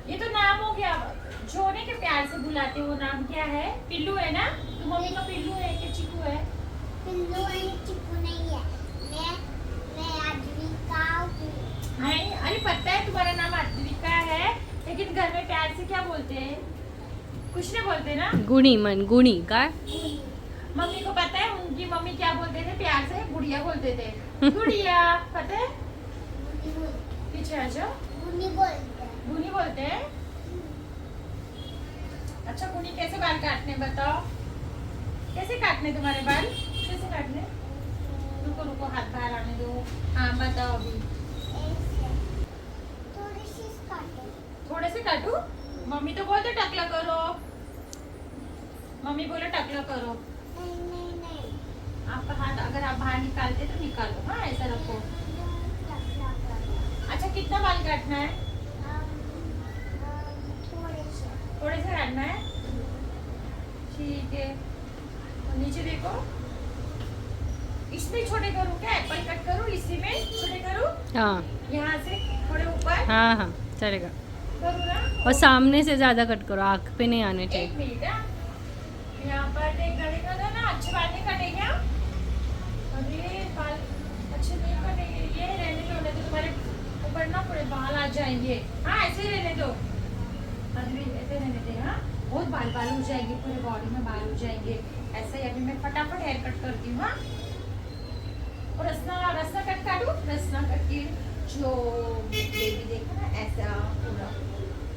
ये तो नाम हो गया, जोने के प्यार से बुलाते हो, नाम क्या है? पिल्लू है ना? तो मम्मी का पिल्लू है कि चिकू है? पिल्लू है, चिकू नहीं है। मैं आद्विका हूँ। नहीं, अरे पता है तुम्हारा नाम आद्विका है, लेकिन घर में प्यार से क्या बोलते हैं? कुछ नहीं बोलते ना? गुणी मन गुणी का मम्मी को पता है उनकी मम्मी क्या बोलते थे प्यार से? गुड़िया बोलते थे। गुड़िया, पता है? पीछे आ जाओ। गुनी बोलते हैं। गुनी बोलते हैं। अच्छा गुनी, कैसे बाल काटने बताओ? कैसे काटने तुम्हारे बाल? कैसे काटने? रुको रुको, हाथ बाहर आने दो। हाँ बताओ अभी। ऐसे थोड़ी सी काटो। थोड़े से काटू? मम्मी तो बोलते टकला करो। मम्मी बोले टकला करो। नहीं नहीं नहीं। आपका हाथ अगर आप बाहर निकालते तो निकालो, हाँ ऐसा रखो। टकला करो। अच्छा कितना बाल काटना है? थोड़े से। थोड़े से काटना है, ठीक है। तो नीचे देखो, इसमें छोटे करूँ क्या? एप्पल कट करूँ इसी में छोटे करूँ? हाँ यहाँ से थोड़े ऊपर हाँ हाँ चलेगा। करूँ ना? और सामने से ज्यादा कट करो, आँख पे नहीं आने एक चाहिए। मिनट, हाँ। यहाँ पर देख कटेगा था ना, अच्छे बाल नहीं कटे क्या? अरे बाल अच्छे नहीं कटेंगे, ये रहने दो, नहीं तो तुम्हारे ऊपर ना पूरे बाल आ जाएंगे। हाँ ऐसे ही रहने दो, अभी ऐसे रहने दे। हाँ बहुत बाल बाल हो जाएंगे, पूरे बॉडी में बाल हो जाएंगे। ऐसा ही अभी मैं फटाफट हेयर कट करती हूँ। हाँ और रसना रसना कट काटू, रसना कट की जो बेबी देखो ना, ऐसा पूरा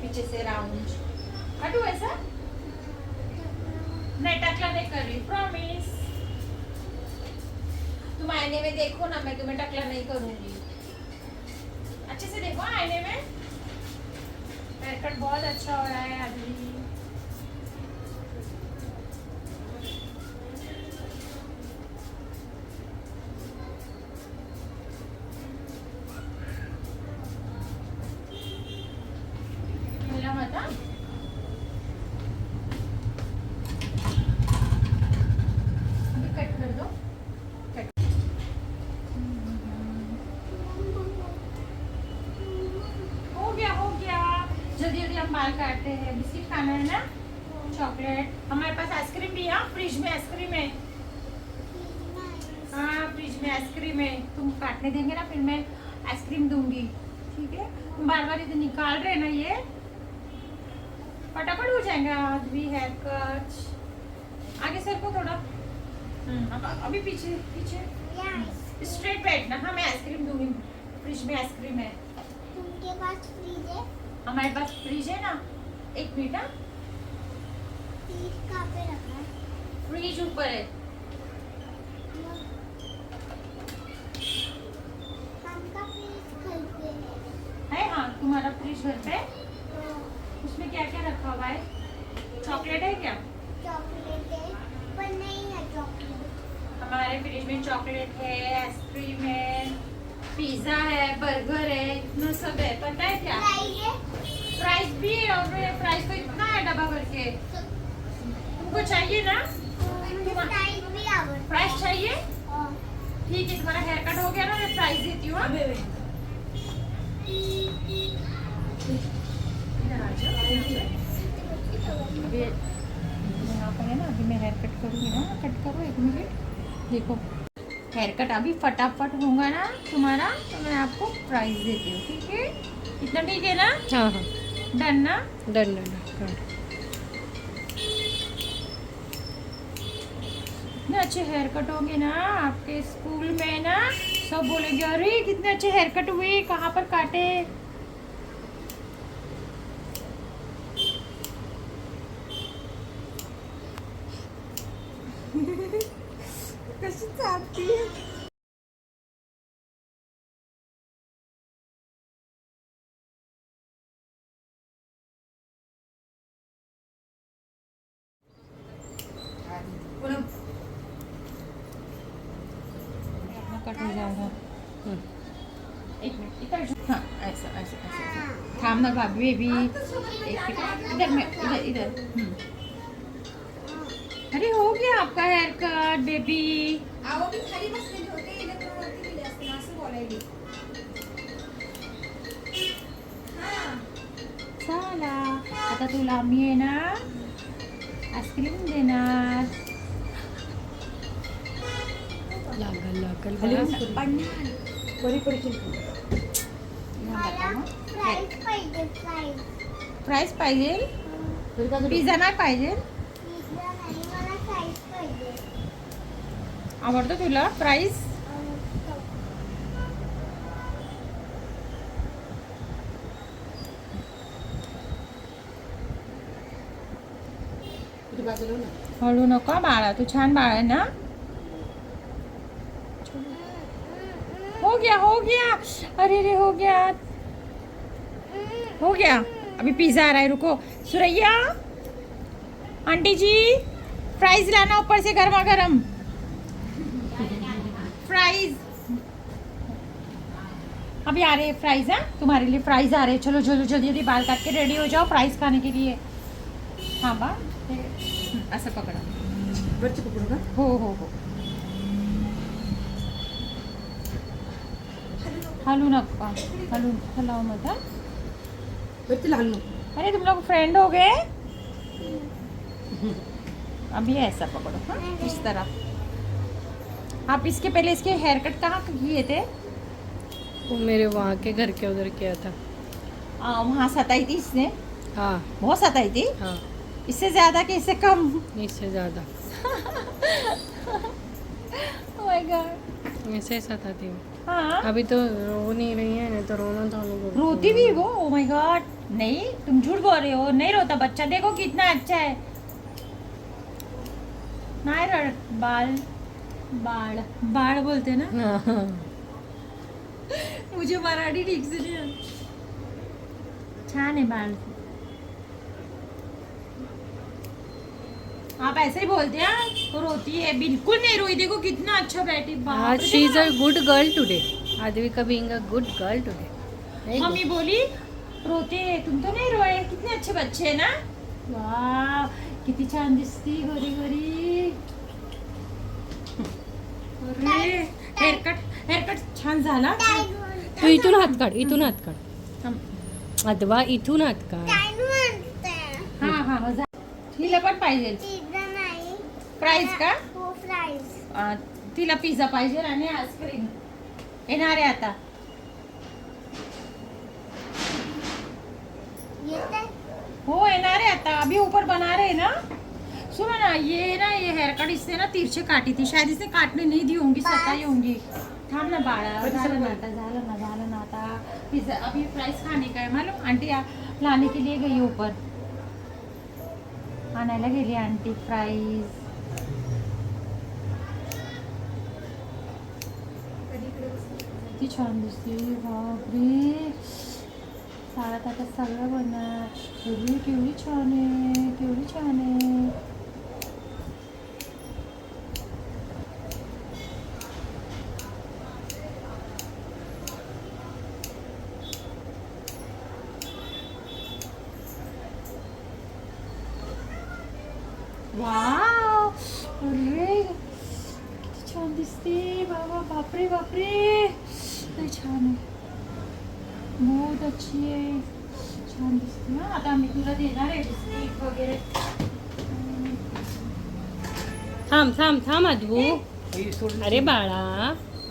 पीछे से राउंड काटू ऐसा। नहीं टकला नहीं कर रही, प्रॉमिस। तुम आईने में देखो ना, मैं तुम्हें टकला नहीं करूंगी। अच्छे से देखो आईने में, हेयर कट बहुत अच्छा हो रहा है अभी। मिला मत, हाँ? अभी कट कर दो, कट। हो गया हो गया, जल्दी जल्दी हम बाल काटते हैं। बिस्किट खाना है ना? चॉकलेट हमारे पास, आइसक्रीम भी है, हाँ फ्रिज में आइसक्रीम है। हाँ फ्रिज में आइसक्रीम है, तुम काटने देंगे ना फिर मैं आइसक्रीम दूंगी, ठीक है? तुम बार बार इधर निकाल रहे हैं ना, ये फटाफट हो जाएगा। आज भी हेयर कट, आगे सर को थोड़ा, अब अभी पीछे पीछे स्ट्रेट बैठना। हाँ मैं आइसक्रीम दूंगी, फ्रिज में आइसक्रीम है। तुमके पास फ्रिज है? हमारे पास फ्रिज है ना। एक मिनट, हाँ फ्रिज कहाँ पे रखा है? फ्रिज ऊपर है। हमका फ्रिज घर पे है हाँ तुम्हारा फ्रिज घर पे? है। उसमें क्या क्या रखा हुआ है? चॉकलेट है क्या? चॉकलेट है पर नहीं है चॉकलेट। हमारे फ्रिज में चॉकलेट है, आइसक्रीम है, पिज्जा है, बर्गर है, इतना सब है, पता है क्या? फ्राइज है? प्राइस भी है, और प्राइस तो इतना है डब्बा भर के। तुमको चाहिए ना? फ्राइज भी आवड़। प्राइस चाहिए? ठीक है, तुम्हारा हेयर कट हो गया ना, मैं प्राइस देती हूँ। हाँ? इधर आ जाओ। अभी यहाँ पर है ना, अभी मैं हेयर कट करूँगी ना, कट करो एक मिनट। देखो हेयर कट अभी फटाफट होगा ना तुम्हारा, तो मैं आपको प्राइस देती हूँ, ठीक है? इतना ठीक है ना? हाँ हाँ डन ना? Done done done. इतने अच्छे हेयर कट होंगे ना आपके स्कूल में ना, सब बोलेंगे अरे कितने अच्छे हेयर कट हुए, कहाँ पर काटे? कशी चालती है? कट हो जाएगा। एक मिनट इधर हाँ ऐसा ऐसा ऐसा ऐसा। थाम ना भाभी भी एक मिनट, इधर में इधर इधर। अरे हो गया आपका हेयर कट बेबी। अहो मी खाली बसलेली होते, इलेक्ट्रॉनवरती दिले असते ना असं बोलायली. हां झाला. आता तुला आम्ही आहे ना आईस्क्रीम देणार. लागल लागल मला फ्राईज पाहिजे फ्राईज. फ्राईज पाहिजे, पिझ्झा नाही पाहिजे. पिझ्झा नाही मला फ्राईज पाहिजे. आवडतो तुला फ्राईज? हळू नको बाळा, तू छान बाळ आहे ना. हो गया. अरे रे हो गया. अभी पिज्जा आ रहा है, रुको. सुरैया आंटी जी फ्राइज लाना ऊपर से गर्मा गर्म फ्राइज. अभी आ रहे हैं फ्राइज. है तुम्हारे लिए फ्राइज आ रहे हैं. चलो जल्दी जल्दी बाल काट के रेडी हो जाओ फ्राइज खाने के लिए. हाँ बा असं पकडा. वरची पकडू का? हो हलू नको, हलाओ मत. हाँ? वरती लहान नको. अरे तुम लोग फ्रेंड हो गए. अभी ऐसा पकड़ो. हाँ इस तरह. आप इसके पहले इसके हेयर कट कहाँ किए थे? वो मेरे वहाँ के घर के उधर किया था. वहाँ सताई थी इसने, हाँ बहुत सताई थी. हाँ, इससे ज्यादा कि इससे कम? इससे ज़्यादा. Oh my God. ऐसे ही सताती हूँ. हाँ अभी तो रो नहीं रही है, नहीं तो रोना चालू कर देती रोती है. भी वो. Oh my God. नहीं तुम झूठ बोल रहे हो, नहीं रोता बच्चा. देखो कितना अच्छा है. नहीं रड बाळ बोलते ना. हाँ. मुझे मराठी ठीक से नहीं आती. छान है बाल. आप ऐसे ही बोलते हैं. वो रोती है, बिल्कुल नहीं रोई. देखो कितना अच्छा बैठी. आज she is a good girl today. Aadvika being a good girl today. मम्मी बोली रोते है, तुम तो नहीं रोए. कितने अच्छे बच्चे है ना. वाह किती छान दिसती गोरी गोरी. अरे हेअरकट छान झाला. तू इथून हात काढ. अथवा इथून हात काढ. हा तिला पण पाहिजे पिझ्झा नाही. प्राइस का. हो फ्राईज. तिला पिझ्झा पाहिजे आणि आईस्क्रीम येणार आहे आता. येते. हो येणार आहे आता. अभी ऊपर बना रहे हैं ना. सुनो ना ये हेयर कट इससे ना तिरछे काटी थी. शायद इसे काटने नहीं दी होंगी, सताई होंगी. थांब ना बाळा. झालं ना आता. पिज्जा अभी फ्राइज खाने का है मालूम. आंटी लाने के लिए गई ऊपर. आणायला गेली आंटी फ्राईज. किती छान दिसते. बापरे साळात आता सगळं बनणार. केवढी छान आहे. वाव अरे किती छान दिसते बाबा. बापरे लय छान आहे. बहुत अच्छी आहे. छान दिसते. ना आता मी तुला देणार आहे बिस्किट वगैरे. थांब अद्वू. अरे बाळा.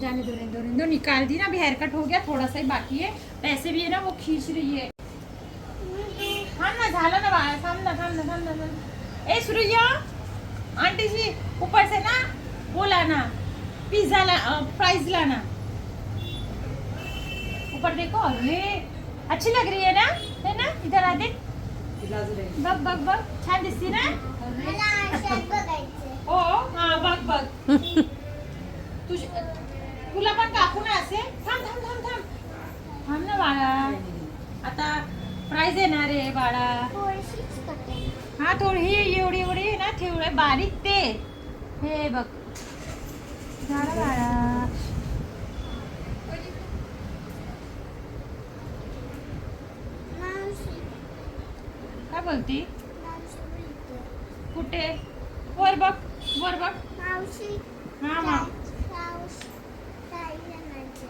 जाने दो निकाल दी ना. अभी हेयर कट हो गया, थोड़ा सा ही बाकी है. पैसे भी है ना वो खींच रही है. हाँ ना झालं ना बाळा. थांब ना. ए सुरैया आंटी जी ऊपर से ना वो लाना पिज्जा फ्राइज लाना. ऊपर देखो. अरे अच्छी लग रही है ना. इधर आ देख. बघ छान दिसती ना. मला आरशात बघायचं. हो हा बघ. तुला पण काकू ना असे. थांब ना बाळा. आता प्राइज येणार आहे बाळा. थोडीशीच कटे. हा थोडी एवढी आहे ना. ठेवलंय बारीक ते. हे बघ झालं बाळा. मावशी काय बोलती. बोलते. कुठे. वर बघ. मावशी हा फ्राईज आणायचे.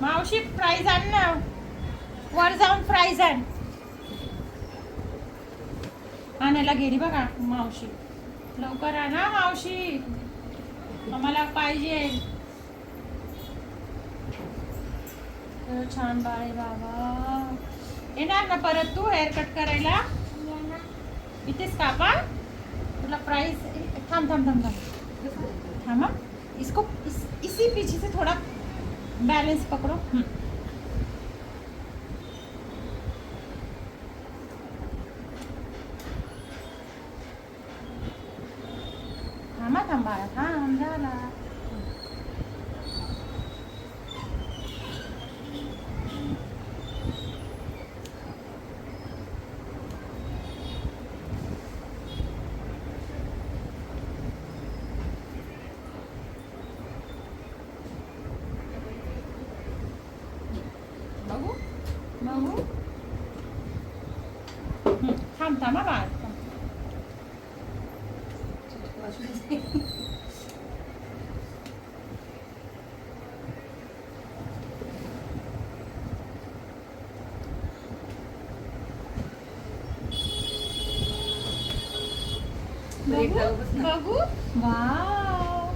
मावशी प्राइज आण ना. वर जाऊन प्राइज आण. आणायला गेली बघा मावशी. लवकर आणा मावशी, आम्हाला पाहिजे. छान बाळ आहे बाबा. येणार ना परत तू हेअर कट करायला? इथेच कापा. तुला प्राइस. थांब थांब थांब थांब थांबा. इसको इसी पीछे से थोड़ा बैलेंस पकड़ो. थांबा थांबा थांब झाला. बघू बघू. थांब थांबा बाळ. बघू. वाव.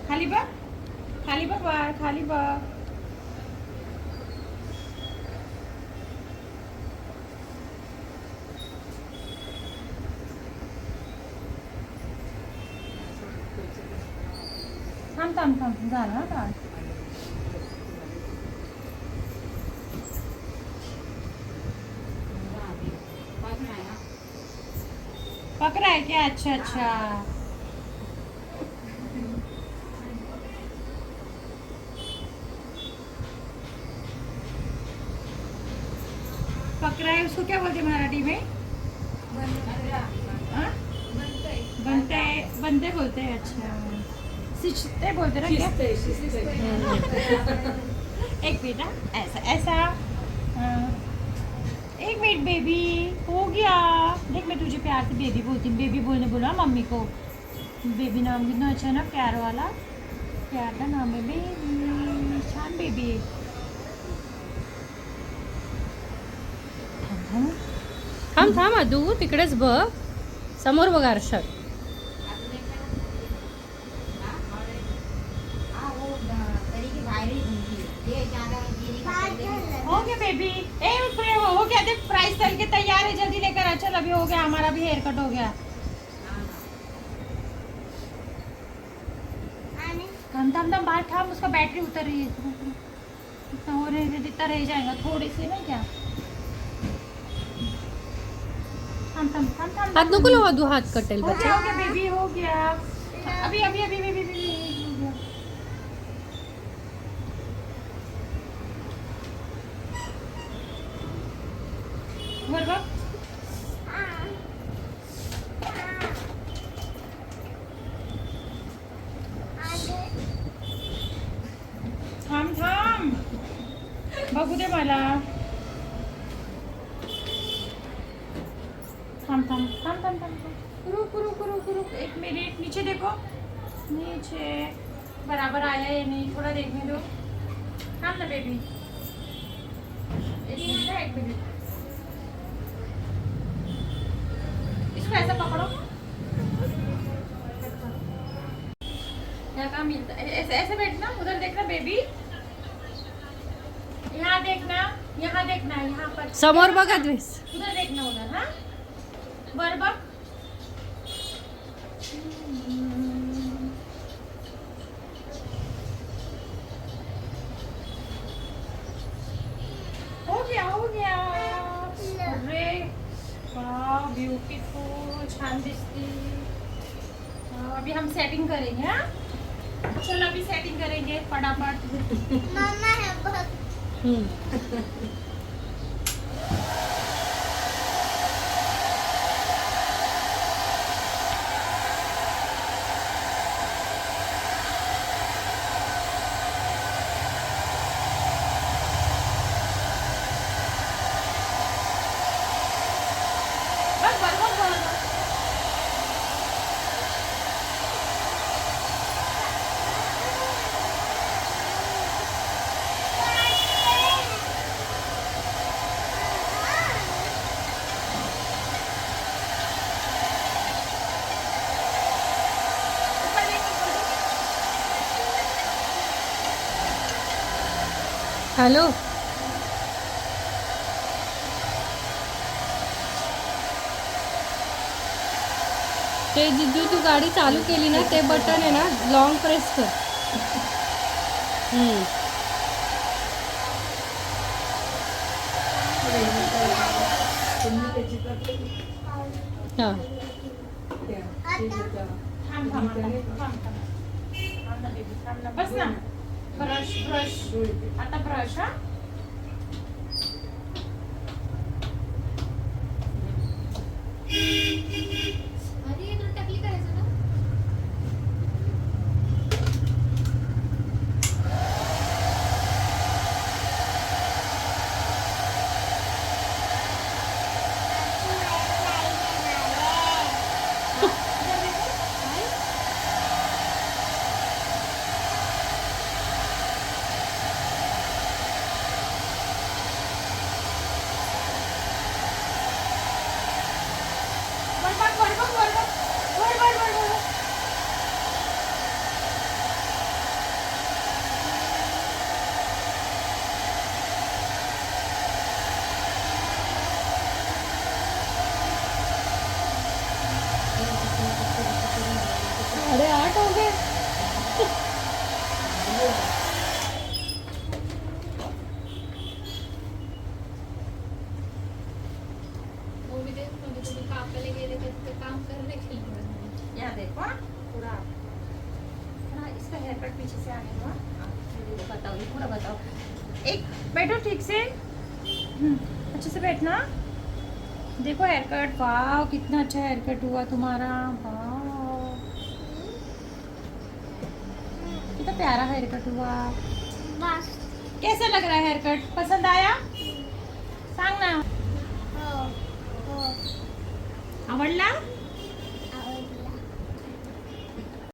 खाली बघ, खाली बघ बाळ, खाली बघ. थांब थांब थांब झालं ना बाळ. पकड़ा है क्या? अच्छा अच्छा. पकड़ा है उसको क्या बोलते हैं मराठी में? हाँ? बनते बोलते हैं. अच्छा, सिचते बोलते ना क्या? एक मिनट. हाँ, ऐसा ऐसा. हाँ. एक मिनट बेबी. हो गया. देख मैं तुझे प्यार से बेबी बोलती हूँ. बेबी बोलने बोला मम्मी को. बेबी नाम कितना अच्छा है ना, प्यार वाला. प्यार का नाम है बेबी. छान बेबी. थांब थांब आदू, तिकडेच बघ. समोर बघ आरशात. हो गया बेबी. हो गया. देख प्राइस चल के तैयार है, जल्दी लेकर आ. चल अभी हो गया, हमारा भी हेयर कट हो गया. थाम थाम थाम बाहर थाम. उसका बैटरी उतर रही है. इतना हो रहे जितना रह जाएगा थोड़े से ना क्या. थाम थाम थाम थाम. हात नको लावू आदू, हात कटेल हो बच्चा. गया बेबी, हो गया. अभी अभी अभी अभी अभी हो गया. वर बघ. थांब थांब. बघू दे मला. थांब थांब थांब थांब थांब. रुक रुक रुक रुक. एक मिनट. नीचे देखो. नीचे बराबर आया या नहीं, थोड़ा देखने दो. थांब ना बेबी. एक मिनट है, एक मिनट. इसको ऐसा पकड़ो. यहाँ कहाँ मिलता है? ऐसे ऐसे बैठना. उधर देखना बेबी. यहाँ देखना, यहाँ देखना, यहाँ पर. समोर बघ अद्वेस. उधर देखना, उधर. हाँ वर बघ. हो गया हो गया. अरे वाह, ब्यूटीफुल. छान दिसती. अभी हम सेटिंग करेंगे. हाँ चलो अभी सेटिंग करेंगे फटाफट. मम्मा है बहुत. बस बस बस बस. हॅलो ते जिजू तू गाडी चालू केली ना ते बटन आहे ना लॉंग प्रेस कर हां थांब थांब ना बेबी, थांब ना, बस ना. ब्रश ब्रश आता ब्रश. हा अरे तुला टकली करायचं ना. अरे 8 हो गए वो भी देख म्हणजे तुम्ही कापायला गेले तर ते काम करने के लिए. यहाँ देखो. हाँ, पूरा हाँ, इसका हेयर कट पीछे से आने दो. हाँ, ये बताओ, ये पूरा बताओ. एक बैठो ठीक से. अच्छे से बैठना. देखो हेयर कट. वाह कितना अच्छा हेयर कट हुआ तुम्हारा. वाह कितना प्यारा हेयर कट हुआ. बस कैसा लग रहा है हेयर कट? पसंद आया?